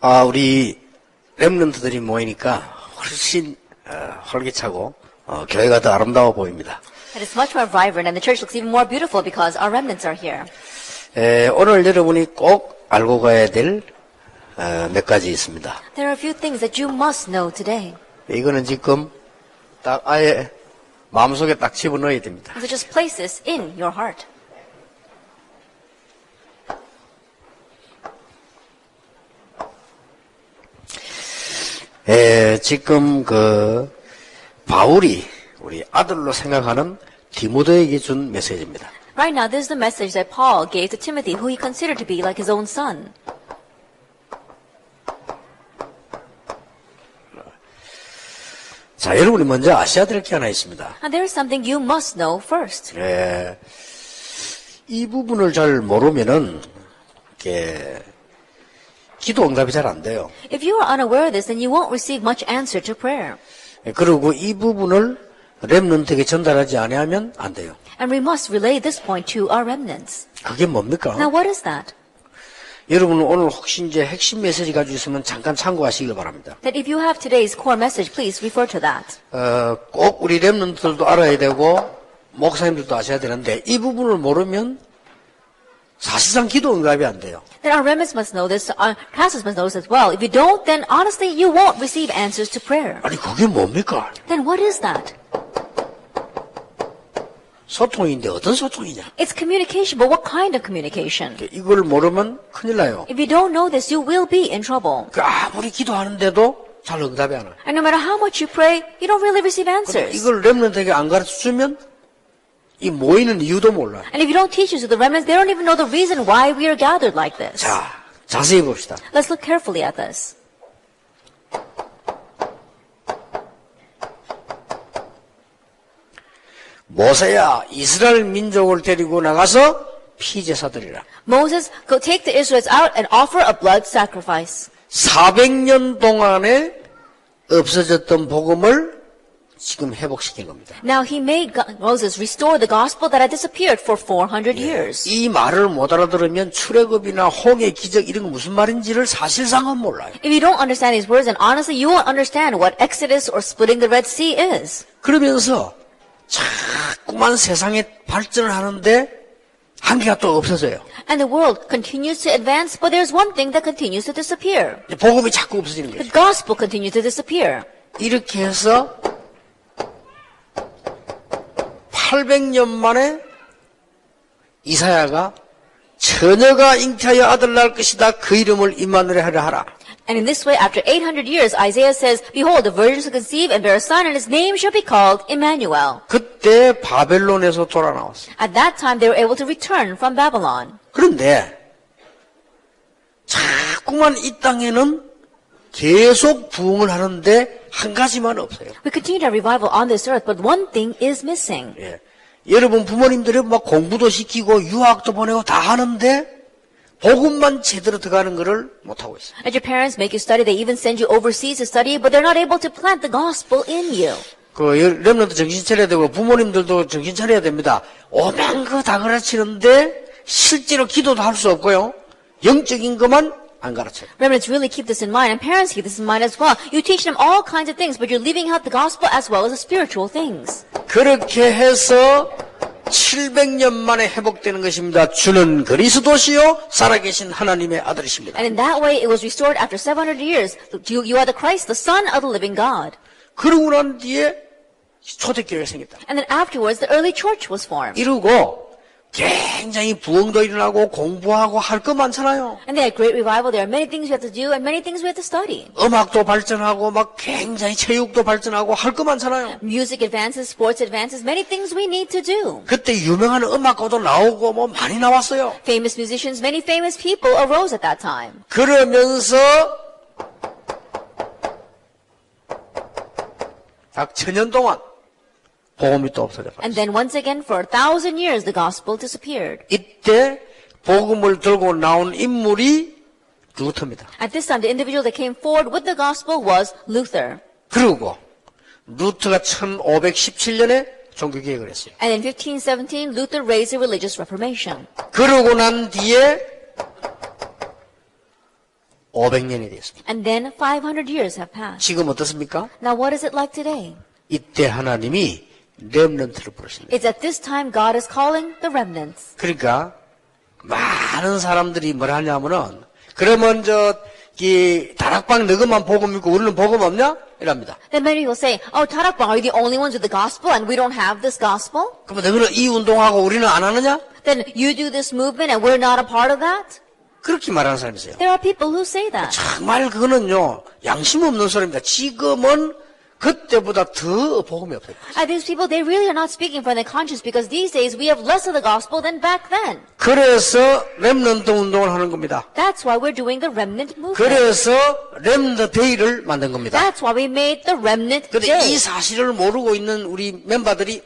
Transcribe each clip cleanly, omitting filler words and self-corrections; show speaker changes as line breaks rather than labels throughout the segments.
우리 렘넌트들이 모이니까 훨씬 활기차고 교회가 더 아름다워 보입니다.
It is much more vibrant and the church looks even more beautiful because our remnants are here.
오늘 여러분이 꼭 알고 가야 될 몇 가지 있습니다.
There are a few things that you must know today.
이거는 지금 딱 아예 마음속에 딱 집어넣어야 됩니다.
So just place this in your heart.
지금 바울이 우리 아들로 생각하는 디모데에게 준 메시지입니다.
Right now, this is the message that Paul gave to Timothy, who he considered to be like his own son.
자, 여러분이 먼저 아셔야 될 게 하나 있습니다.
And there is something you must know first.
이 부분을 잘 모르면은 기도 응답이 잘 안 돼요.
If you are unaware of this, then you won't receive much answer to prayer.
그리고 이 부분을 렘넌트에게 전달하지 않으면 안 돼요.
And we must relay this point to our remnants.
그게 뭡니까?
Now, what is that?
여러분은 오늘 혹시 이제 핵심 메시지 가지고 있으면 잠깐 참고하시길 바랍니다.
That if you have today's core message, please refer to that.
꼭 우리 렘넌트들도 알아야 되고 목사님들도 아셔야 되는데 이 부분을 모르면 사실상 기도 응답이 안 돼요.
That our remnants must know this, our pastors must know this as well. If you don't, then honestly, you won't receive answers to prayer.
아니 그게 뭡니까?
Then what is that?
소통인데 어떤 소통이냐?
It's communication, but what kind of communication?
이걸 모르면 큰일 나요.
If you don't know this, you will be in trouble.
아무리 기도하는데도 잘 응답이 안 와요.
And no matter how much you pray, you don't really receive answers.
이걸 렘넌트에게 안 가르쳐주면 이 모이는 이유도 몰라요.
And if you don't teach it to the remnants, they don't even know the reason why we are gathered like this.
자, 자세히 봅시다.
Let's look carefully at this.
모세야 이스라엘 민족을 데리고 나가서 피제사 드리라.
Moses, go take the Israelites out and offer a blood sacrifice.
400년 동안에 없어졌던 복음을 지금 회복시킨 겁니다.
Now he made Moses restore the gospel that had disappeared for 400 years.
이 말을 못 알아들으면 출애굽이나 홍해 기적 이런 거 무슨 말인지를 사실상은 몰라요.
If you don't understand these words, then honestly you won't understand what Exodus or splitting the Red Sea is.
그러면서 자꾸만 세상에 발전을 하는데 한계가 또 없어져요.
And the world continues to advance, but there's one thing that continues to disappear.
복음이 자꾸 없어지는
The
거죠.
gospel continues to disappear.
이렇게 해서 800년 만에 이사야가 처녀가 잉태하여 아들 낳을 것이다. 그 이름을 임마누엘 하라.
And in this way, after 800 years, Isaiah says, Behold, the virgin shall conceive and bear a son, and his name shall be called Emmanuel.
그때 바벨론에서 돌아 나왔어요.
At that time, they were able to return from Babylon.
그런데 자꾸만 이 땅에는 계속 부흥을 하는데 한 가지만 없어요.
We continue to have revival on this earth, but one thing is missing.
여러분 부모님들이 막 공부도 시키고 유학도 보내고 다 하는데 복음만 제대로 들어가는 것을 못하고 있어요.
And your parents make you study, they even send you overseas to study, but they're not able to plant the gospel in you.
렘넌트 정신 차려야 되고 부모님들도 정신 차려야 됩니다. 오만 거 다 가르치는데 실제로 기도도 할 수 없고요. 영적인 것만 안 가르쳐요.
Remnants really keep this in mind, and parents keep this in mind as well. You teach them all kinds of things, but you're leaving out the gospel as well as the spiritual things.
그렇게 해서 700년 만에 회복되는 것입니다. 주는 그리스도시요 살아계신 하나님의 아들이십니다.
And in that way, it was restored after 700 years. You are the Christ, the Son of the living God.
그러고 난 뒤에 초대교회가 생겼다.
And then afterwards, the early church was formed.
이러고 굉장히 부흥도 일어나고 공부하고 할 거 많잖아요.
And they had great revival. There are many things we have to do and many things we have to study.
음악도 발전하고 막 굉장히 체육도 발전하고 할 거 많잖아요.
Music advances, sports advances, many things we need to do.
그때 유명한 음악가도 나오고 뭐 많이 나왔어요.
Famous musicians, many famous people arose at that time.
그러면서 약 1000년 동안 복음이 또 없어져 버렸어요.
And then once again, for 1,000 years, the gospel disappeared.
이때 복음을 들고 나온 인물이 루터입니다.
At this time, the individual that came forward with the gospel was Luther.
그리고 루터가 1517년에 종교개혁을 했어요.
And in 1517, Luther raised a religious reformation.
그러고 난 뒤에 500년이 됐습니다.
And then 500 years have passed.
지금 어떻습니까?
Now what is it like today?
이때 하나님이 렘넌트를 부르신다.
It's at this time God is calling the remnants.
그러니까 많은 사람들이 뭘 하냐면은 그러면 이 다락방 너희만 복음 있고 우리는 복음 없냐? 이랍니다.
Then many people say, oh, Tarakbang, are you the only ones with the gospel and we don't have this gospel?
그러면 너희는 이 운동하고 우리는 안 하느냐?
Then you do this movement and we're not a part of that?
그렇게 말하는 사람이 있어요.
There are people who say that.
정말 그거는요 양심 없는 소리입니다. 지금은 그때보다 더 복음이 없어요.
These people, they really are not speaking from their conscience because these days we have less of the gospel than back then.
그래서 렘넌트 운동을 하는 겁니다.
That's why we're doing the remnant movement.
그래서 렘넌트 데이를 만든 겁니다.
That's why we made the remnant
그런데
day.
이 사실을 모르고 있는 우리 멤버들이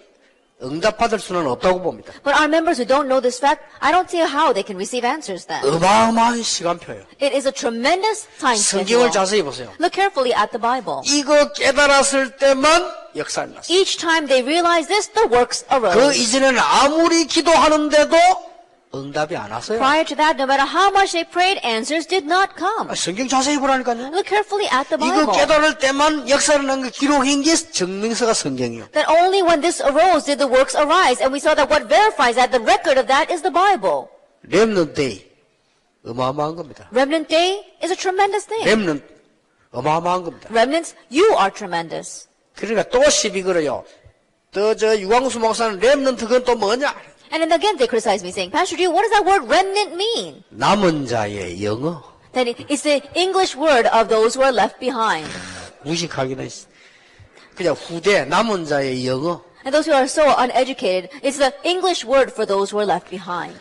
응답받을 수는 없다고 봅니다.
But our members who don't know this fact, I don't see how they can receive answers then.
어마어마한 시간표예요.
It is a tremendous time
성경을
schedule.
자세히 보세요.
Look carefully at the Bible.
이거 깨달았을 때만 역사를 났어요.
Each time they realized this, the works
그
arose.
이전에는 아무리 기도하는데도 응답이 안 왔어요.
Prior to that, no matter how much they prayed, answers did not come.
성경 자세히 보라니까요.
Look carefully at the
이거
Bible.
깨달을 때만 역사를 난 게 기록한 게 증명서가 성경이요.
That only when this arose did the works arise, and we saw that what verifies that, the record of that is the Bible.
렘넌트 데이 어마어마한 겁니다.
Remnant Day is a tremendous thing.
렘넌트 어마어마한 겁니다.
Remnants, you are tremendous.
그러니까 또 시비 걸어요. 또 유광수 목사는 렘넌트 그건 또 뭐냐?
And then again they criticize me saying, Pastor Drew, what does that word remnant mean?
남은 자의 영어.
That it's the English word of those who are left behind.
무식하기는 그냥 후대 남은 자의 영어.
And those who are so uneducated, it's the English word for those who are left behind.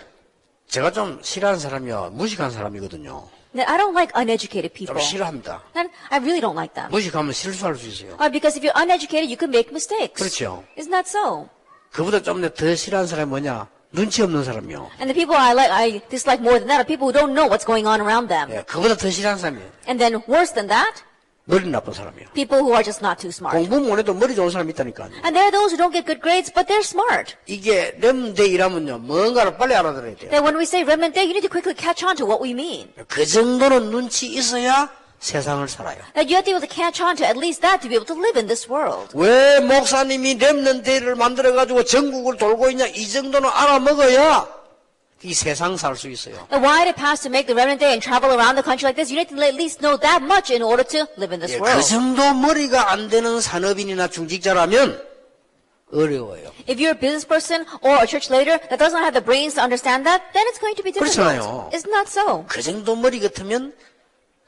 제가 좀 싫어하는 사람이요. 무식한 사람이거든요.
That I don't like uneducated
좀
people.
싫어합니다.
And I really don't like them.
무식하면 실수할 수 있어요.
Because if you're uneducated, you can make mistakes.
그렇죠.
Isn't that so?
그보다 좀 더 싫어하는 사람이 뭐냐? 눈치 없는 사람이요.
And the people I dislike more than that are people who don't know what's going on around them.
예, 그보다 더 싫어하는 사람이에요.
And then worse than that,
머리 나쁜 사람이요.
people who are just not too smart.
공부 못해도 머리 좋은 사람이 있다니까요.
And there are those who don't get good grades, but they're smart.
이게 렘데이라면요. 뭔가를 빨리 알아들어야 돼요.
That when we say remnant day, you need to quickly catch on to what we mean.
그 정도는 눈치 있어야 세상을 살아요.
That you have to be able to catch on to at least that to be able to live in this world.
왜 목사님이 렘넌트를 만들어가지고 전국을 돌고 있냐? 이 정도는 알아먹어야 이 세상 살 수 있어요.
And why did pastor make the remnant day and travel around the country like this? You need to at least know that much in order to live in this
예, 그
world.
정도 머리가 안 되는 산업인이나 중직자라면 어려워요.
If you're a business person or a church leader that doesn't have the brains to understand that, then it's going to be difficult.
그렇잖아요.
Isn't that so?
그 정도 머리 같으면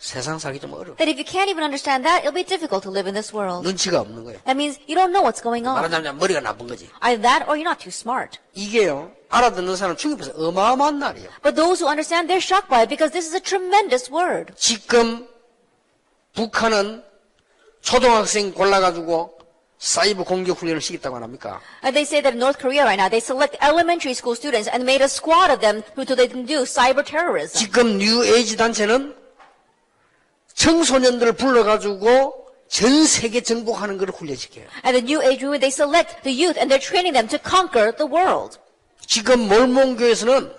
세상 살기 좀 어려워.
That if you can't even understand that, it'll be difficult to live in this world.
눈치가 없는 거예요.
That means you don't know what's going on.
말하자면 머리가 나쁜 거지.
Either that or you're not too smart.
이게요. 알아듣는 사람 충격해서 어마어마한 날이에요.
But those who understand, they're shocked by it because this is a tremendous word.
지금 북한은 초등학생 골라가지고 사이버 공격 훈련을 시켰다고 안 합니까?
They say that in North Korea right now, they select elementary school students and made a squad of them so they can do cyber terrorism.
지금 뉴에이지 단체는 청소년들을 불러가지고 전 세계 정복하는 걸 훈련시켜요.
And the new age movement, they select the youth and they're training them to conquer the world.
지금 몰몬교에서는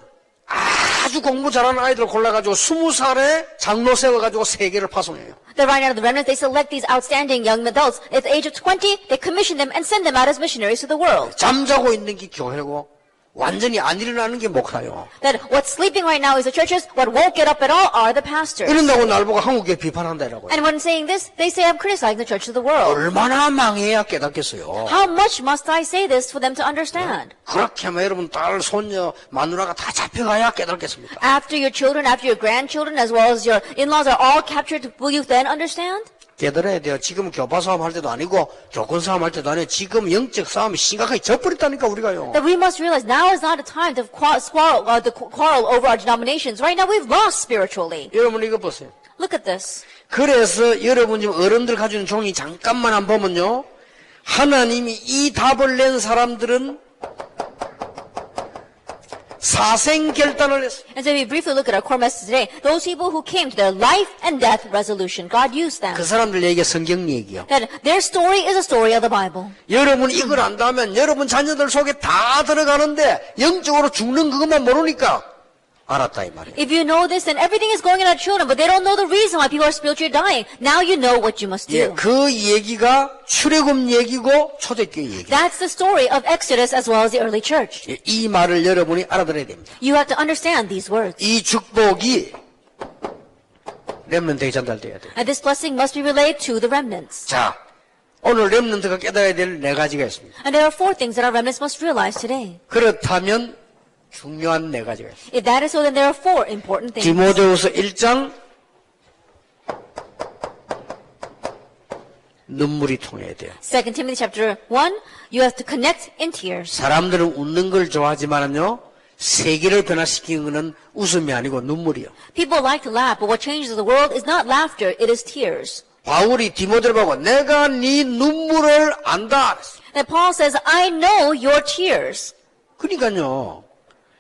아주 공부 잘하는 아이들을 골라가지고 20살에 장로 세워가지고 세계를 파송해요.
That right now, the remnants, they select these outstanding young adults. At the age of 20, they commission them and send them out as missionaries to the world.
잠자고 있는 게 교회고 완전히 안 일어나는 게 목사요.
That what's sleeping right now is the churches, what won't get up at all are the pastors.
이런다고 날 보고 한국에 비판한다라고요.
And when saying this, they say I'm criticizing the church of the world.
얼마나 망해야 깨닫겠어요.
How much must I say this for them to understand?
그렇게 하면 여러분 딸, 손녀, 마누라가 다 잡혀가야 깨닫겠습니까?
After your children, after your grandchildren, as well as your in-laws are all captured, will you then understand?
깨달아야 돼요. 지금 교파 싸움 할 때도 아니고 교권 싸움 할 때도 아니고 지금 영적 싸움이 심각하게 져버렸다니까 우리가요.
That we must realize now is not a time to quarrel over our denominations. Right now we've lost spiritually.
여러분 이거 보세요.
Look at this.
그래서 여러분 지금 어른들 가지고 종이 잠깐만 안 보면요. 하나님이 이 답을 낸 사람들은 사생 결단을 했어요.
And so if we briefly look at our core message today, those people who came to their life and death resolution, God used them.
그 사람들 얘기가 성경 얘기요.
That their story is a story of the Bible.
여러분 이걸 안다면 여러분 자녀들 속에 다 들어가는데 영적으로 죽는 그것만 모르니까 알았다 이 말이에요.
If you know this, then everything is going in our children, but they don't know the reason why people are spiritually dying. Now you know what you must
예,
do.
그 얘기가 출애굽 얘기고 초대교회 얘기.
That's the story of Exodus as well as the early church.
예, 이 말을 여러분이 알아들어야 됩니다.
You have to understand these words.
이 축복이 렘넌트에게 전달돼야 돼요.
And this blessing must be relayed to the remnants.
자, 오늘 렘넌트가 깨달아야 될 네 가지가 있습니다.
And there are 4 things that our remnants must realize today.
그렇다면 중요한 네 가지가 있습니다.
If that is so, then there are 4 important things.
디모데후서 1장 눈물이 통해야 돼요.
2 Timothy chapter 1, you have to connect in tears.
사람들은 웃는 걸 좋아하지만은요, 세계를 변화시키는 것은 웃음이 아니고 눈물이요.
People like to laugh, but what changes the world is not laughter, it is tears.
바울이 디모데를 보고 내가 네 눈물을 안다.
And Paul says, I know your tears.
그러니까요,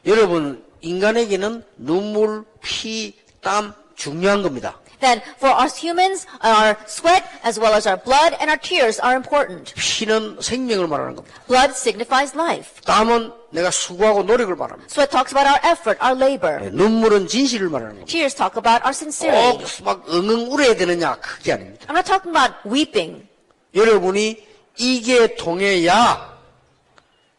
여러분 인간에게는 눈물, 피, 땀 중요한 겁니다.
That for us humans, our sweat as well as our blood and our tears are important.
피는 생명을 말하는 겁니다.
Blood signifies life.
땀은 내가 수고하고 노력을 말합니다.
Sweat talks about our effort, our labor.
눈물은 진실을 말하는 겁니다.
Tears talk about our sincerity.
꼭 막 엉엉 울어야 되느냐 그게 아닙니다.
I'm not talking about weeping.
여러분이 이게 통해야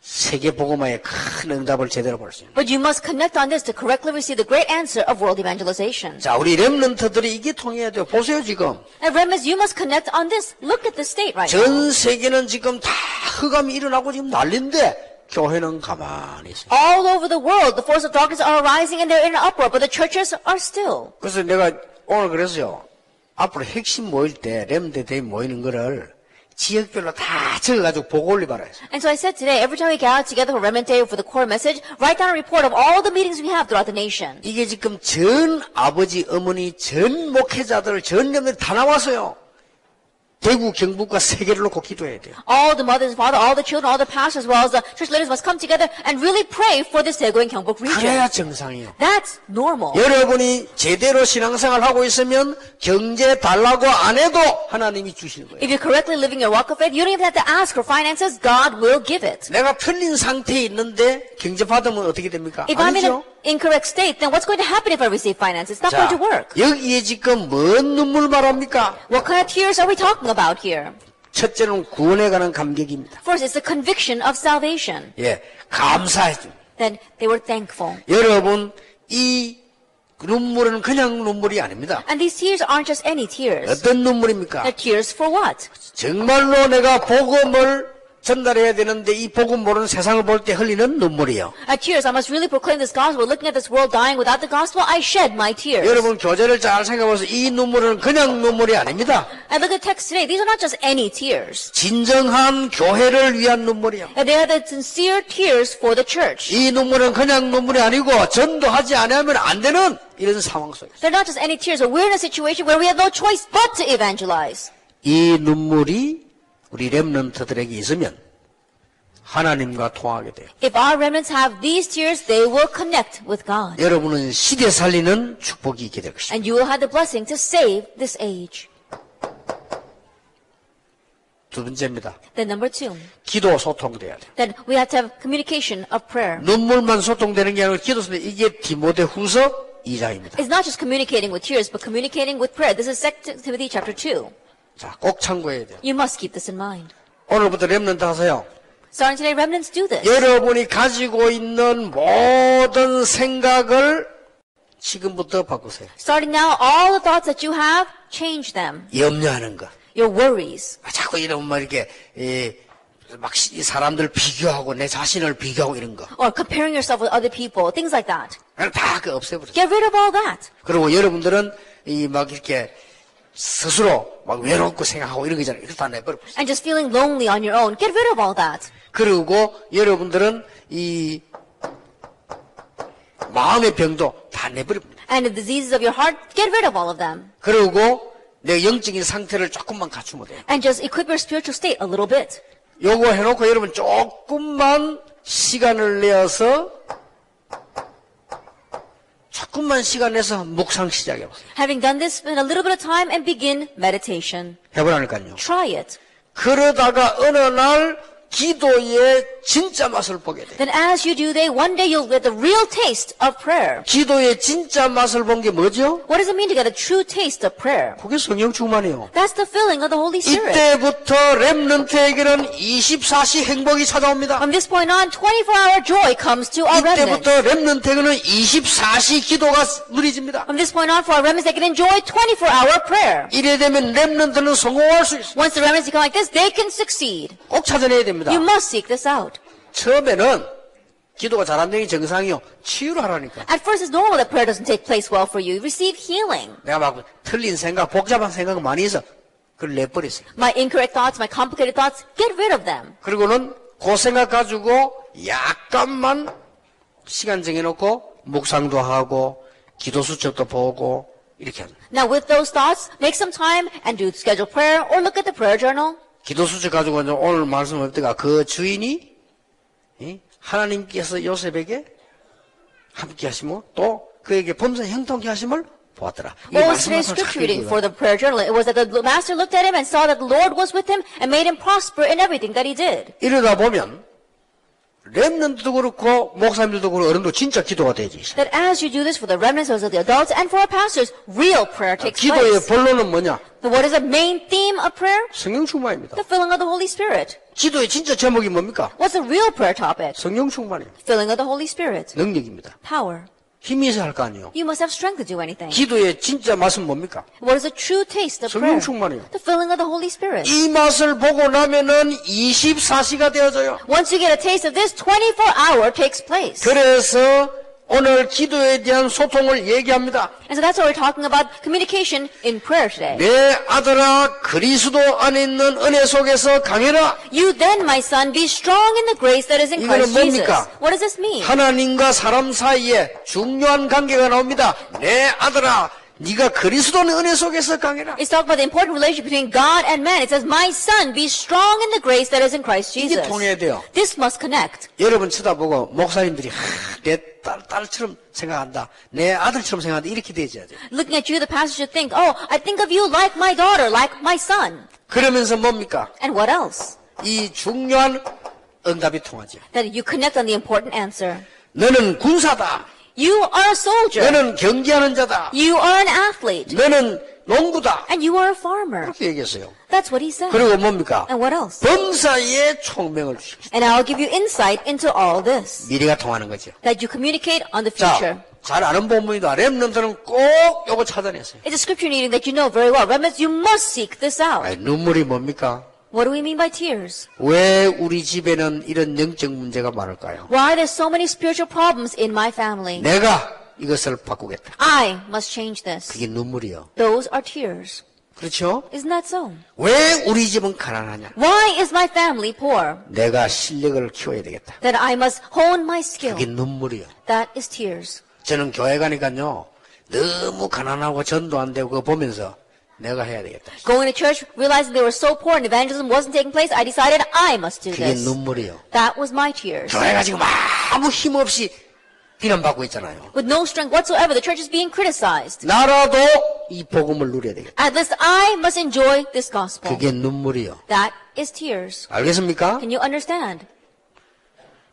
세계 복음화의 큰 응답을 제대로 볼 수 있습니다.
But you must connect on this to correctly receive the great answer of world evangelization.
자, 우리 렘넌트들이 이게 통해야 돼요. 보세요 지금.
And remnants, you must connect on this. Look at the state right now.
전 세계는 지금 다 흑암이 일어나고 지금 난리인데 교회는 가만히 있어요.
All over the world, the forces of darkness are arising and they're in an uproar, but the churches are still.
그래서 내가 오늘 그랬어요. 앞으로 핵심 모일 때 렘넌트들이 모이는 거를 지역별로 다 적어가지고 보고 올리봐라 했어요.
And so I said today, every time we gather together for Remnant Day or for the core message, write down a report of all the meetings we have throughout the nation.
이게 지금 전 아버지, 어머니, 전 목회자들, 전 렘넌트 다 나와서요. 대구, 경북과 세계를 놓고 기도해야 돼요.
All the mothers, father, all the children, all the pastors, as well as the church leaders must come together and really pray for this Daegu and Gyeongbuk
그래야
region.
정상이에요.
That's normal.
여러분이 제대로 신앙생활 하고 있으면 경제 달라고 안 해도 하나님이 주시는 거예요.
If you're correctly living your walk of faith, you don't even have to ask for finances. God will give it.
내가 편린 상태에 있는데 경제 받으면 어떻게 됩니까?
If I'm in
아니죠?
an incorrect state, then what's going to happen if I receive finances? It's not going
자,
to work.
여기에 지금 뭔 눈물 말합니까?
What kind of tears are we talking about here?
첫째는 구원에 관한 감격입니다.
First, it's the conviction of salvation.
예, 감사해요.
Then they were thankful.
여러분, 이 눈물은 그냥 눈물이 아닙니다.
And these tears aren't just any tears.
어떤 눈물입니까?
They're tears for what?
정말로 내가 복음을 전달해야 되는데 이 복음 모르는 세상을 볼 때 흘리는 눈물이요.
Tears. I must really proclaim this gospel. Looking at this world dying without the gospel, I shed my tears.
여러분 교재를 잘 생각해보세요. 이 눈물은 그냥 눈물이 아닙니다.
And look at the text today. These are not just any tears.
진정한 교회를 위한 눈물이요.
They are the sincere tears for the church.
이 눈물은 그냥 눈물이 아니고 전도하지 않으면 안 되는 이런 상황 속에서
They're not just any tears. We're in a situation where we have no choice but to evangelize.
이 눈물이 우리 렘넌트들에게 있으면 하나님과 통하게 돼요.
If our remnants have these tears, they will connect with God.
여러분은 시대 살리는 축복이 있게 될 것입니다.
And you will have the blessing to save this age.
두 번째입니다.
Then number 2,
기도 소통돼야 돼요.
then we have to have communication of prayer.
눈물만 소통되는 게 아니고 기도 소통. 이게 디모데후서 2장입니다.
It's not just communicating with tears, but communicating with prayer. This is 2 Timothy chapter 2.
자, 꼭 참고해야 돼요.
You must keep this in mind.
오늘부터 렘넌트 하세요.
Starting today, remnants do this.
여러분이 가지고 있는 모든 생각을 지금부터 바꾸세요.
Starting now, all the thoughts that you have, change them.
염려하는 거.
Your worries.
자꾸 이러면 막 이렇게 막 이 사람들 비교하고 내 자신을 비교하고 이런 거.
Or comparing yourself with other people. Things like that.
다 그 없애버렸어요.
Get rid of all that.
그리고 여러분들은 이 막 이렇게 스스로 막 외롭고 생각하고 이런 거 있잖아요. 이거 다 내버려버렸어요.
And just feeling lonely on your own. Get rid of all that.
그리고 여러분들은 이 마음의 병도 다 내버립니다.
And the diseases of your heart, get rid of all of them.
그리고 내 영적인 상태를 조금만 갖추면 돼요.
And just equip your spiritual state a little bit.
요거 해놓고 여러분 조금만 시간을 내어서 조금만 시간 내서 묵상 시작해보세요.
Having done this, spend a little bit of time and begin meditation.
해보라니까요.
Try it.
그러다가 어느 날 기도의 진짜 맛을 보게 돼.
Then as you do that, one day you'll get the real taste of prayer.
기도의 진짜 맛을 본 게 뭐죠?
What does it mean to get a true taste of prayer?
그게 성령 충만이에요.
That's the filling of the Holy Spirit.
이때부터 렘넌트에게는 24시 행복이 찾아옵니다.
From this point on, 24-hour joy comes to our remnants.
이때부터 렘넌트에게는 24시 기도가 누리집니다.
From this point on, for our remnants, they can enjoy 24-hour prayer.
이래 되면 렘넌트는 성공할 수 있어요.
Once the remnants become like this, they can succeed.
꼭 찾아내야 됩니다.
You must seek this out.
처음에는 기도가 잘 안 되는 게 정상이요. 치유를 하라니까.
At first, it's normal that prayer doesn't take place well for you. You receive healing.
내가 막 틀린 생각, 복잡한 생각을 많이 해서 그걸 내버렸어요.
My incorrect thoughts, my complicated thoughts, get rid of them.
그리고는 그 생각 가지고 약간만 시간 정해놓고 묵상도 하고 기도 수첩도 보고 이렇게 합니다.
Now, with those thoughts, make some time and do scheduled prayer or look at the prayer journal.
기도 수첩 가지고 이제 오늘 말씀 없다가 그 주인이 하나님께서 요셉에게 함께 하시고 또 그에게 범사 형통케 하심을 보았더라. 이
What was
말씀을
today's scripture reading
찾기
for the prayer journal? It was that the master looked at him and saw that the Lord was with him and made him prosper in everything that he did.
이러다 보면 렘넌트도 그렇고 목사님들도 그렇고 어른도 진짜 기도가 되지.
That as you do this for the remnants, as the adults, and for our pastors, real prayer takes
기도의
place.
본론은 뭐냐?
So what is the main theme of prayer?
성령 충만입니다.
The filling of the Holy Spirit.
기도의 진짜 제목이 뭡니까?
What's the real prayer topic?
성령 충만이에요.
Filling of the Holy Spirit.
능력입니다.
Power.
힘이 있어야 할 거 아니에요.
You must have strength to do anything.
기도의 진짜 맛은 뭡니까?
What is the true taste of prayer?
성령 충만이에요.
The filling of the Holy Spirit.
이 맛을 보고 나면은 24시가 되어져요.
Once you get a taste of this, 24-hour takes place.
그래서 오늘 기도에 대한 소통을 얘기합니다.
And so that's why we're talking about communication in prayer today.
내 아들아 그리스도 안에 있는 은혜 속에서 강해라.
You then, my son, be strong in the grace that is in
이거는
Christ Jesus.
뭡니까?
What does this mean?
하나님과 사람 사이에 중요한 관계가 나옵니다. 내 아들아 네가 그리스도의 은혜 속에서 강해라.
It's talking about the important relationship between God and man. It says, my son, be strong in the grace that is in Christ
이게
Jesus.
통해야 돼요.
This must connect.
여러분 쳐다보고 목사님들이 내 딸처럼 생각한다. 내 아들처럼 생각한다. 이렇게 되어야 돼요.
Looking at you, the pastor should think, oh, I think of you like my daughter, like my son.
그러면서 뭡니까?
And what else?
이 중요한 응답이 통하죠.
That you connect on the important answer.
너는 군사다.
You are a soldier.
너는 경기하는 자다.
You are an athlete.
너는 농부다.
And you are a farmer.
그렇게 얘기했어요.
That's what he said.
그리고 뭡니까?
And what else?
범사에 총명을 주십시오.
And I'll give you insight into all this.
미래가 통하는 거죠.
That you communicate on the future.
자, 잘 아는 본문이다. 렘넌트는 꼭 요거 찾아냈어요.
It's a scripture reading that you know very well. Remember, you must seek this out.
아니, 눈물이 뭡니까?
What do we mean by tears?
왜 우리 집에는 이런 영적 문제가 많을까요?
Why there's so many spiritual problems in my family?
내가 이것을 바꾸겠다.
I must change this.
그게 눈물이요.
Those are tears.
그렇죠?
Isn't that so?
왜 우리 집은 가난하냐?
Why is my family poor?
내가 실력을 키워야 되겠다.
That I must hone my skill.
그게 눈물이요.
That is tears.
저는 교회 가니까요. 너무 가난하고 전도 안 되고 그거 보면서 내가 해야 되겠다.
Going to church, realizing they were so poor and evangelism wasn't taking place, I decided I must do
그게
this.
눈물이요.
That was my tears.
교회가 지금 아무 힘 없이 비난받고 있잖아요.
With no strength whatsoever, the church is being criticized.
나라도 이 복음을 누려야 되겠다.
At least I must enjoy this gospel.
그게 눈물이요.
That is tears.
알겠습니까?
Can you understand?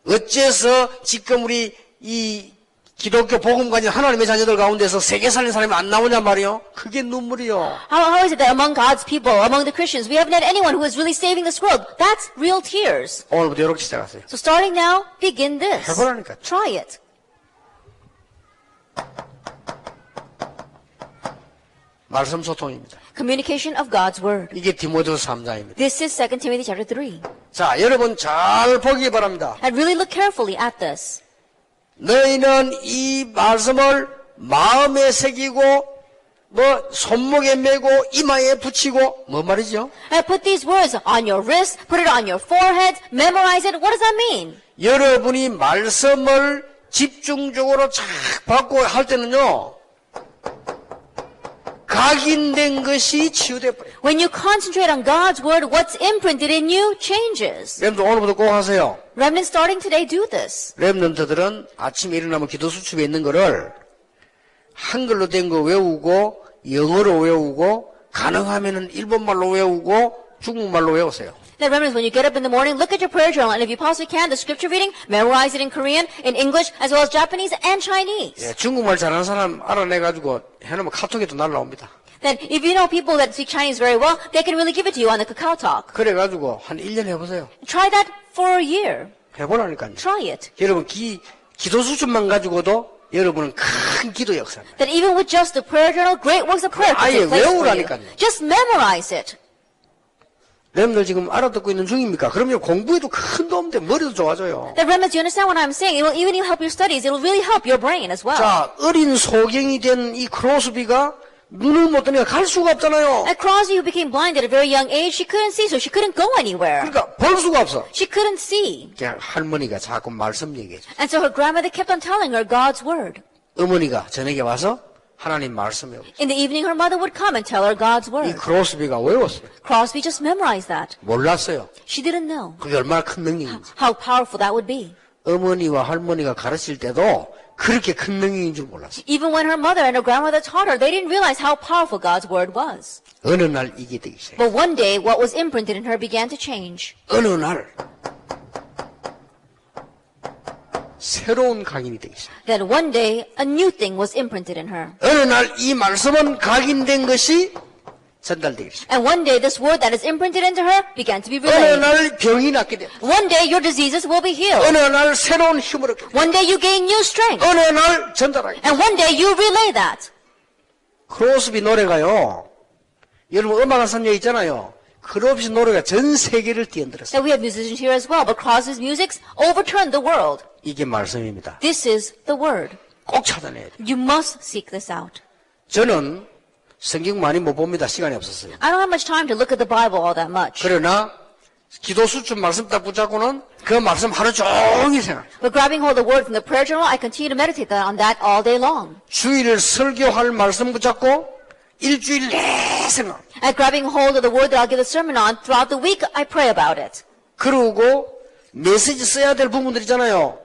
어째서 지금 우리 이 기독교 복음가진 하나님의 자녀들 가운데서 세계 살린 사람이 안 나오냐 말이요? 그게 눈물이요.
How is it that among God's people, among the Christians, we haven't had anyone who is really saving this world? That's real tears.
오늘부터 이렇게 시작하세요.
So starting now, begin this.
해보라니까.
Try it.
말씀 소통입니다.
Communication of God's word.
이게 디모데후서 3장입니다.
This is 2 Timothy chapter 3.
자, 여러분 잘 보기 바랍니다.
And really look carefully at this.
너희는 이 말씀을 마음에 새기고 뭐 손목에 메고 이마에 붙이고 뭐 말이죠?
And put these words on your wrist, put it on your forehead, memorize it. What does that mean?
여러분이 말씀을 집중적으로 쫙 받고 할 때는요. 각인된 것이 치유돼 버려요.
When you concentrate on God's word, what's imprinted in you changes.
여러분들 오늘부터 꼭 하세요.
Remnants starting today do this.
렘넌트들은 아침에 일어나면 기도 수첩에 있는 거를 한글로 된 거 외우고 영어로 외우고 가능하면은 일본말로 외우고 중국말로 외우세요.
That remembers when you get up in the morning, look at your prayer journal, and if you possibly can, the scripture reading, memorize it in Korean, in English, as well as Japanese and Chinese.
예, 중국말 잘하는 사람 알아내가지고 해놓으면 카톡에도 날라옵니다.
Then if you know people that speak Chinese very well, they can really give it to you on the Kakao Talk.
그래가지고 한 1년 해보세요.
Try that for a year.
해보라니까요.
Try it.
여러분 기도 수준만 가지고도 여러분은 큰 기도 역사입니다.
That even with just the prayer journal, great works of prayer can
아예
take place for you.
외우라니까요.
Just memorize it.
여러분들 지금 알아듣고 있는 중입니까? 그럼요, 공부에도 큰 도움 돼. 머리도 좋아져요.
That remembers, you understand what I'm saying? It will even help your studies. It will really help your brain as well.
자, 어린 소경이 된 이 크로스비가 눈을 못 뜨니까 갈 수가 없잖아요.
At Crosby, who became blind at a very young age, she couldn't see, so she couldn't go anywhere.
그러니까 볼 수가 없어.
She couldn't see.
그냥 할머니가 자꾸 말씀 얘기해 줘.
And so her grandmother kept on telling her God's word.
어머니가 저녁에 와서 하나님 말씀 외우고.
In the evening, her mother would come and tell her God's
이
word.
크로스비가 외웠어요.
Crosby just memorized that.
몰랐어요.
She didn't know
그게 얼마나 큰 능력인지.
how powerful that would be.
어머니와 할머니가 가르칠 때도 그렇게 큰 능력인 줄 몰랐어요.
Even when her mother and her grandmother taught her, they didn't realize how powerful God's word was.
어느 날 이게 되기 시작해요.
But one day, what was imprinted in her began to change.
어느 날 새로운 각인이 되기 시작해요.
Then one day, a new thing was imprinted in her.
어느 날 이 말씀은 각인된 것이 전달되기 시작해요.
And one day, this word that is imprinted into her began to be
어느
relayed.
날 병이 낫게 돼요.
One day, your diseases will be healed.
어느 날 새로운 힘을 얻게 돼요.
One day, you gain new strength.
어느 날 전달하게 돼요.
And one day, you relay that.
크로스비 노래가요. 여러분 음악 선녀 있잖아요. 크로스비 노래가 전 세계를 뛰어들었어요.
That we have musicians here as well, but Crosby's music overturned the world.
이게 말씀입니다.
This is the word.
꼭 찾아내야 돼요.
You must seek this out.
저는 성경 많이 못 봅니다. 시간이 없었어요.
I don't have much time to look at the Bible all that much.
그러나 기도 수준 말씀 딱 붙잡고는 그 말씀 하루 종일 생각.
But grabbing hold of the word from the prayer journal, I continue to meditate on that all day long.
주일을 설교할 말씀 붙잡고 일주일 내 생각.
And grabbing hold of the word that I'll give a sermon on, throughout the week, I pray about it.
그러고 메시지 써야 될 부분들 있잖아요.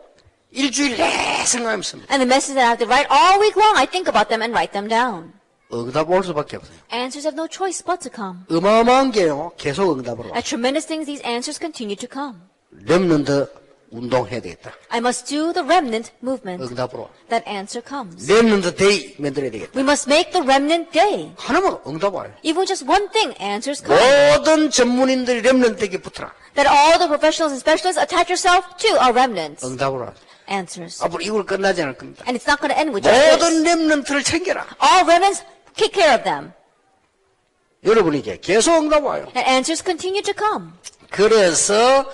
일주일 내 생각하면서
And the messages that I have to write all week long, I think about them and write them down.
응답 올 수밖에 없어요.
Answers have no choice but to come.
어마어마한 게요. 계속 응답으로 와.
At tremendous things, these answers continue to come.
렘넌트 운동해야 되겠다.
I must do the remnant movement.
응답으로 와.
That answer comes.
렘넌트 데이 만들어야 되겠다.
We must make the remnant day.
하나만 응답 와요.
Even with just one thing, answers come.
모든 전문인들이 렘넌트에게 붙어라.
That all the professionals and specialists attach yourself to our remnants.
응답으로 와.
Answers.
앞으로 이걸 끝나지 않을 겁니다.
And it's not going to end with just this.
모든 렘넌트를 챙겨라.
All remnants, take care of them.
여러분에게 계속 응답 와요.
And answers continue to come.
그래서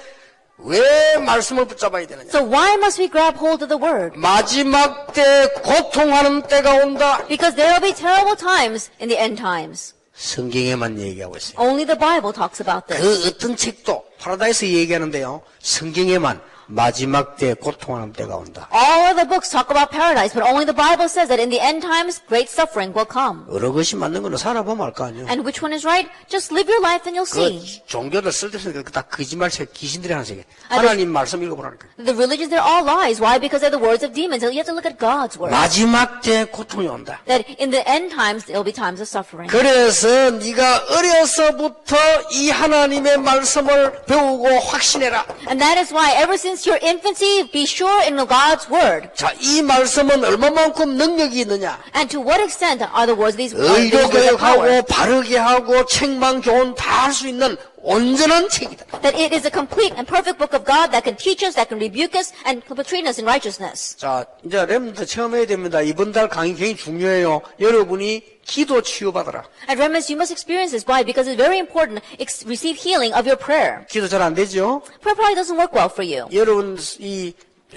왜 말씀을 붙잡아야 되느냐?
So why must we grab hold of the word?
마지막 때 고통하는 때가 온다.
Because there will be terrible times in the end times.
성경에만 얘기하고 있어요.
Only the Bible talks about this.
그 어떤 책도 파라다이스 얘기하는데요. 성경에만 마지막 때 고통하는 때가 온다.
All of the books talk about paradise, but only the Bible says that in the end times, great suffering will come.
여러 것이 맞는 거는 살아보면 알 거 아니에요.
And which one is right? Just live your life and you'll
그
see.
종교들 쓸데없으니까 다 거짓말책, 귀신들이 하는 책이에요. 하나님 말씀 읽어보라니까.
The religions, they're all lies. Why? Because they're the words of demons. You have to look at God's word.
마지막 때 고통이 온다.
That in the end times, there will be times of suffering.
그래서 네가 어려서부터 이 하나님의 말씀을 배우고 확신해라.
And that is why, ever since your infancy, be sure in God's word.
자, 이 말씀은 얼마만큼 능력이 있느냐?
And to what extent are the words of these
의료
words of power?
교육하고 바르게 하고 책망 교훈 다 할 수 있는 온전한 책이다.
That it is a complete and perfect book of God that can teach us, that can rebuke us, and train us in righteousness.
자, 이제 렘넌트 체험 해야 됩니다. 이번 달 강의 굉장히 중요해요. 여러분이 기도 치유받아라.
At Remnants, you must experience this. Why? Because it's very important. Receive healing of your prayer.
기도 잘 안 되죠?
Prayer probably doesn't work well for you.
여러분 이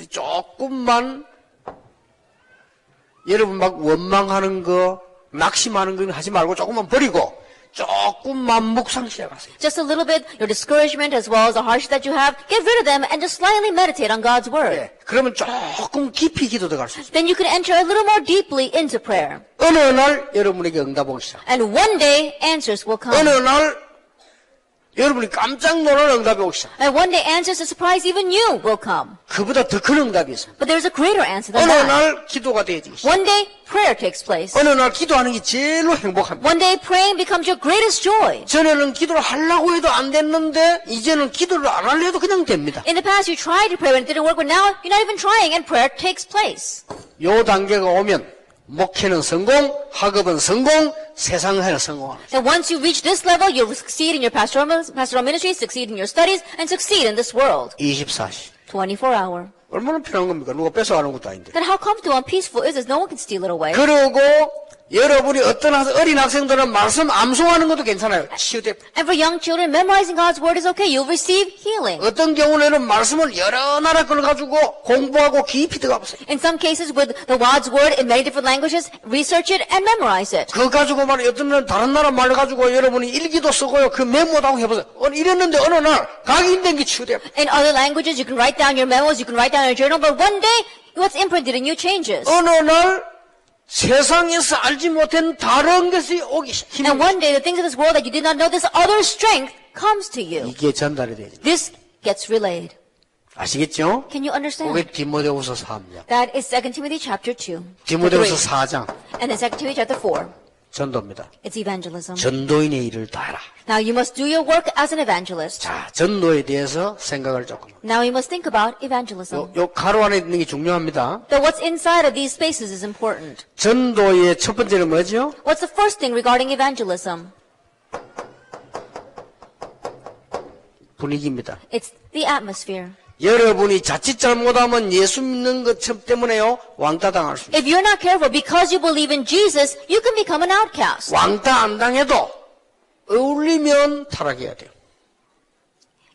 조금만 여러분 막 원망하는 거, 낙심하는 거 하지 말고 조금만 버리고 조금만 묵상 시작하세요.
Just a little bit, your discouragement as well as the hardship that you have, get rid of them and just slightly meditate on God's word.
네, 그러면 조금 깊이 기도 들어갈 수 있어요.
Then you can enter a little more deeply into prayer.
어느 날 여러분에게 응답 오기 시작.
And one day, answers will come.
어느 날 여러분이 깜짝 놀랄 응답이 오기 시작.
And one day answers to surprise even you will come.
그보다 더 큰 응답이 있습니다.
But there's a greater answer than
어느
that.
날 기도가 되어지기 시작.
One day prayer takes place.
어느 날 기도하는 게 제일로 행복합니다.
One day praying becomes your greatest joy.
전에는 기도를 하려고 해도 안 됐는데 이제는 기도를 안 하려 해도 그냥 됩니다.
In the past you tried to pray when it didn't work, but now you're not even trying and prayer takes place.
요 단계가 오면 목회는 성공, 학업은 성공, 세상은 성공하는.
And once you reach this level, you'll succeed in your pastoral ministry, succeed in your studies, and succeed in this world.
24시.
24-hour.
얼마나 편한 겁니까? 누가 뺏어가는 것도 아닌데.
Then how comfortable and peaceful is this? No one can steal it away.
그리고 여러분이 어떤 어린 학생들은 말씀 암송하는 것도 괜찮아요. 치유돼.
And for young children, memorizing God's word is okay. You'll receive healing.
어떤 경우에는 말씀을 여러 나라 걸 가지고 공부하고 깊이 들어가 보세요.
In some cases, with the God's word in many different languages, research it and memorize it.
그거 가지고 말이야. 어떤 날 다른 나라 말 가지고 여러분이 일기도 쓰고요. 그 메모도 하고 해보세요. 이랬는데 어느 날 각인된 게 치유돼.
In other languages, you can write down your memos, you can write down your journal, but one day, what's imprinted in you changes.
어느 날 세상에서 알지 못한 다른 것이 오기 시작.
And one day, the things of this world that you did not know, this other strength comes to you.
이게 전달이 되죠.
This gets relayed.
아시겠죠?
Can you understand?
그게 디모데후서 3장.
That is 2 Timothy chapter 2.
디모데후서 4장.
And then 2 Timothy chapter 4.
전도입니다.
It's evangelism.
전도인의 일을 다 해라.
Now you must do your work as an evangelist.
자, 전도에 대해서 생각을 조금.
Now you must think about evangelism.
요 가로 안에 있는 게 중요합니다.
So what's inside of these spaces is important.
전도의 첫 번째는 뭐죠?
What's the first thing regarding evangelism?
분위기입니다.
It's the atmosphere.
여러분이 자칫 잘못하면 예수 믿는 것 때문에요, 왕따 당할 수 있어요.
If you're not careful, because you believe in Jesus, you can become an outcast.
왕따 안 당해도 어울리면 타락해야 돼요.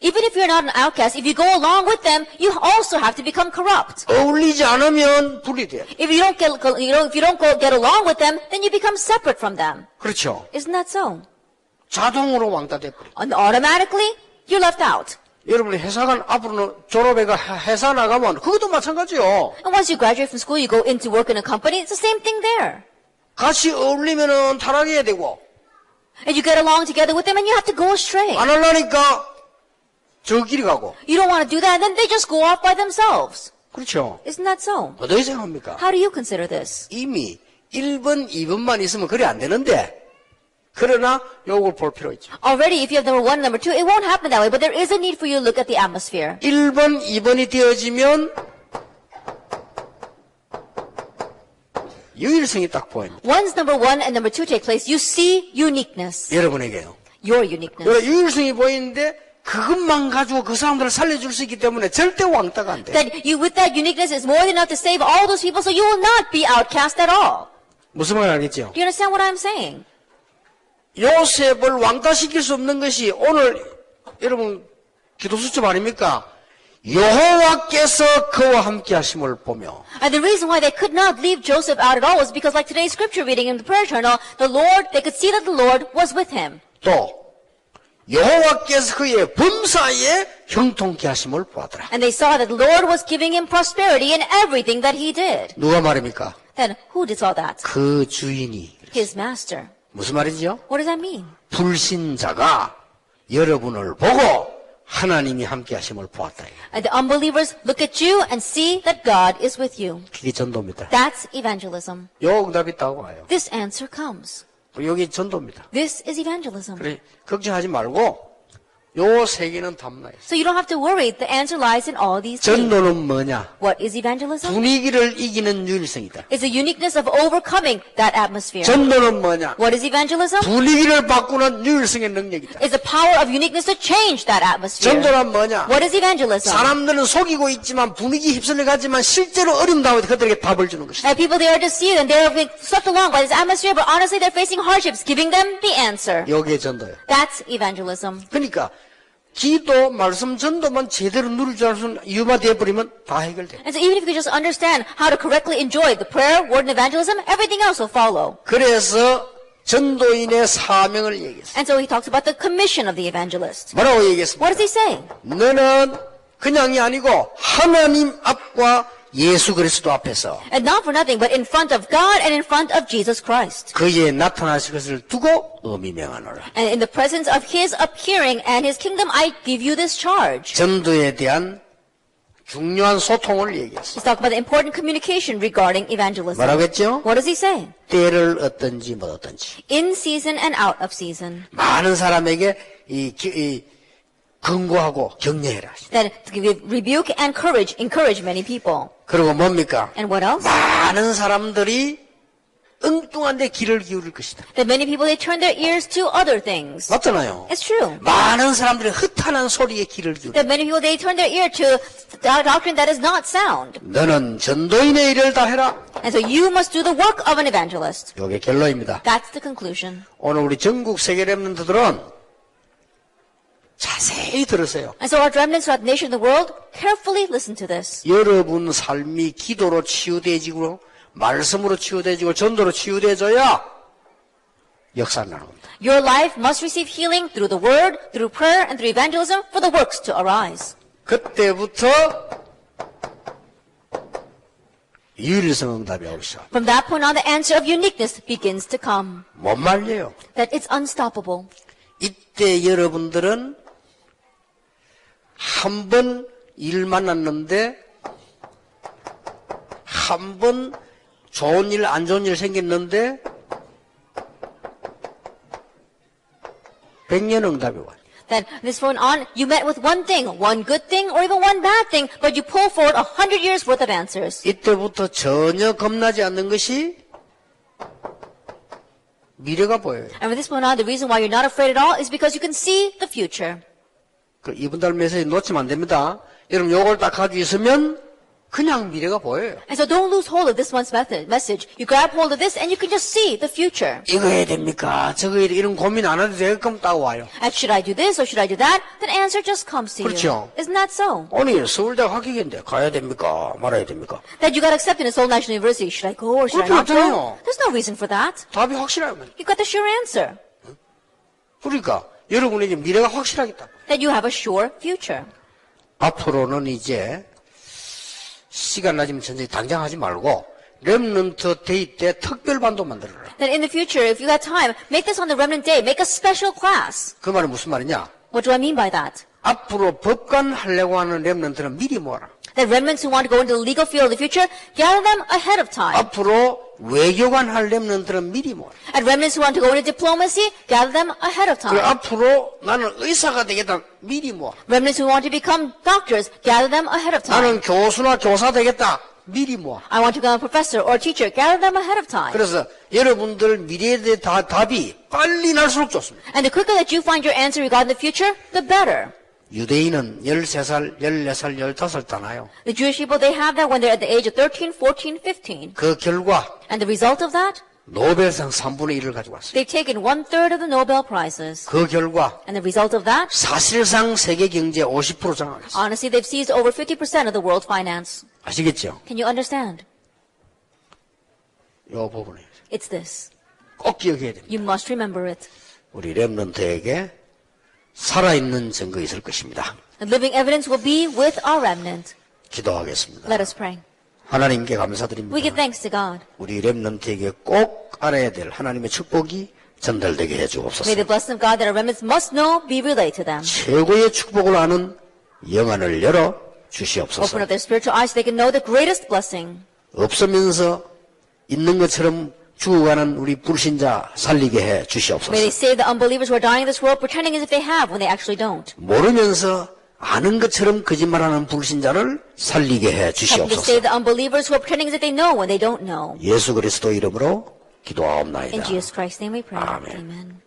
Even if you're not an outcast, if you go along with them, you also have to become corrupt.
어울리지 않으면 분리돼요.
If you don't get along with them, then you become separate from them.
그렇죠.
Isn't that so?
자동으로 왕따 돼버려요.
And automatically, you're left out.
여러분이 회사관 앞으로는 졸업해가 회사 나가면 그것도 마찬가지요.
And once you graduate from school, you go into work in a company, it's the same thing there.
같이 어울리면은 타락해야 되고
And you get along together with them and you have to go astray.
안 하려니까 저 길이 가고.
You don't want to do that, and then they just go off by themselves.
그렇죠.
Isn't that so?
어떻게 생각합니까?
How do you consider this?
이미 1번, 2번만 있으면 그래 안 되는데 그러나 요걸 볼 필요 있죠.
Already, if you have number 1, number 2, it won't happen that way, but there is a need for you to look at the atmosphere.
1번, 2번이 되어지면 유일성이 딱 보입니다.
Once number 1 and number 2 take place, you see uniqueness.
여러분에게요.
Your uniqueness.
여러 유일성이 보이는데 그것만 가지고 그 사람들을 살려줄 수 있기 때문에 절대 왕따가 안 돼.
That you, with that uniqueness, is more than enough to save all those people, so you will not be outcast at all.
무슨 말 알겠죠?
Do you understand what I'm saying?
요셉을 왕따시킬 수 없는 것이 오늘 여러분 기도 수첩 아닙니까? 여호와께서 그와 함께 하심을 보며
And the reason why they could not leave Joseph out at all was because, like today's scripture reading in the prayer journal, they could see that the Lord was with him.
또 여호와께서 그의 범사에 형통케 하심을 보았더라.
And they saw that the Lord was giving him prosperity in everything that he did.
누가 말입니까?
Then who did all that?
그 주인이.
His master.
무슨 말이죠?
What does that mean?
불신자가 여러분을 보고 하나님이 함께 하심을 보았다.
And the unbelievers look at you and see that God is with you.
그게 전도입니다.
That's evangelism.
요 응답이 있다고 와요.
This answer comes.
여기 전도입니다.
This is evangelism.
그래 걱정하지 말고 요 세 개는 담나요.
So you don't have to worry. The answer lies in all these things.
전도는 뭐냐?
What is evagelism?
분위기를 이기는 유일성이다.
It's the uniqueness of overcoming that atmosphere.
전도는 뭐냐?
What is evangelism?
분위기를 바꾸는 유일성의 능력이다.
It's the power of uniqueness to change that atmosphere.
전도란 뭐냐?
What is evangelism?
사람들은 속이고 있지만 분위기 휩쓸려 가지만 실제로 어려움 당할 때 그들에게 답을 주는 것이다.
And people, they are deceived and they are being swept along by this atmosphere, but honestly they're facing hardships, giving them the answer.
여기에 전도예요.
That's evangelism.
그러니까 기도, 말씀, 전도만 제대로 누릴 줄 알수 이유가 되어버리면 다 해결돼.
And so even if you could just understand how to correctly enjoy the prayer, word, and evangelism, everything else will follow.
그래서 전도인의 사명을 얘기했어.
And so he talks about the commission of the evangelist.
뭐라고 얘기했습니까?
What does he say?
너는 그냥이 아니고 하나님 앞과 예수 그리스도 앞에서
And not for nothing, but in front of God and in front of Jesus Christ.
그의 나타나실 것을 두고 엄히 명하노라.
And in the presence of His appearing and His kingdom, I give you this charge.
전도에 대한 중요한 소통을 얘기했어.
He's talking about the important communication regarding evangelism.
뭐라고 했죠?
What does he say?
때를 얻든지 못 얻든지.
In season and out of season.
많은 사람에게 이 권고하고 격려해라.
That to give rebuke and encourage many people.
그리고 뭡니까?
And what else?
많은 사람들이 엉뚱한 데 귀를 기울일 것이다.
That many people, they turn their ears to other things.
맞잖아요.
It's true.
많은 사람들이 흩어난 소리에 귀를 기울여.
That many people, they turn their ear to doctrine that is not sound.
너는 전도인의 일을 다 해라.
And so you must do the work of an evangelist.
이게 결론입니다.
That's the conclusion.
오늘 우리 전국 세계 렘넌트들은 자세히 들으세요.
And so our remnants throughout the nation of the world, carefully listen to this.
여러분 삶이 기도로 치유되지고 말씀으로 치유되지고 전도로 치유되져야 역사 나옵니다.
Your life must receive healing through the word, through prayer, and through evangelism for the works to arise.
그때부터 유일성 응답이 오기 시작.
From that point on, the answer of uniqueness begins to come.
못 말려요.
That it's unstoppable.
이때 여러분들은 한 번 일 만났는데 한 번 좋은 일, 안 좋은 일 생겼는데 100년 응답이 와요.
That this point on, you met with one thing, one good thing, or even one bad thing, but you pull forward 100 years worth of answers.
이때부터 전혀 겁나지 않는 것이 미래가 보여요.
And from this point on, the reason why you're not afraid at all is because you can see the future.
그 이번 달 메시지 놓치면 안 됩니다. 여러분 요걸 딱 가지고 있으면 그냥 미래가 보여요.
And so don't lose hold of this month's message. You grab hold of this and you can just see the future.
이거 해야 됩니까? 저거 해야 돼. 이런 고민 안 해도 되게끔 딱 와요.
And should I do this or should I do that? Then answer just comes to
그렇죠.
you. Isn't that so?
오늘 서울대 합격인데 가야 됩니까? 말아야 됩니까?
That you got accepted in Seoul National University. Should I go or should I not
그렇죠.
go? There's no reason for that.
답이 확실하면.
You got the sure answer.
그러니까 여러분의 이제 미래가 확실하겠다.
That you have a sure future.
앞으로는 이제 시간 나지면 전체 당장 하지 말고 렘넌트 데이 때 특별반도 만들어라.
That in the future, if you got time, make this on the Remnant Day. Make a special class.
그 말은 무슨 말이냐?
What do I mean by that?
앞으로 법관 하려고 하는 렘넌트는 미리 모아라.
That remnants who want to go into the legal field of the future, gather them ahead of time.
앞으로 외교관 할 렘넌트는 미리 모아라.
And remnants who want to go into diplomacy, gather them ahead of
그리고
time.
앞으로 나는 의사가 되겠다. 미리 모아.
Remnants who want to become doctors, gather them ahead of time.
나는 교수나 교사 되겠다. 미리 모아.
I want to become a professor or a teacher, gather them ahead of time.
그래서 여러분들 미래에 대한 답이 빨리 날수록 좋습니다.
And the quicker that you find your answer regarding the future, the better.
유대인은 13살, 14살, 15살 따나요.
The Jewish people, they have that when they're at the age of 13, 14, 15.
그 결과
And the result of that,
노벨상 3분의 1을 가지고 왔어요.
they've taken 1/3 of the Nobel Prizes.
그 결과
And the result of that,
사실상 세계 경제 50% 장악했어요.
honestly, they've seized over 50% of the world finance.
아시겠죠?
Can you understand?
이 부분에
It's this.
꼭 기억해야 됩니다.
You must remember it.
우리 렘넌트에게 살아있는 증거 있을 것입니다.
The living evidence will be with our remnant.
기도하겠습니다.
Let us pray.
하나님께
We give
감사드립니다.
thanks to God.
우리 렘넌트에게 꼭 알아야 될 하나님의 축복이 전달되게
May
해주옵소서.
the blessing of God that our remnants must know be relayed to them.
최고의 축복을 아는 영안을 열어
Open
주시옵소서.
up their spiritual eyes so they can know the greatest blessing.
없으면서 있는 것처럼 죽어가는 우리 불신자 살리게 해
May they
주시옵소서.
save the unbelievers who are dying in this world pretending as if they have when they actually don't.
모르면서 아는 것처럼 거짓말하는 불신자를 살리게 해
Help them to
주시옵소서.
save the unbelievers who are pretending as if they know when they don't know.
예수 그리스도 이름으로
In
기도하옵나이다.
Jesus Christ's name we pray.
Amen.
Amen.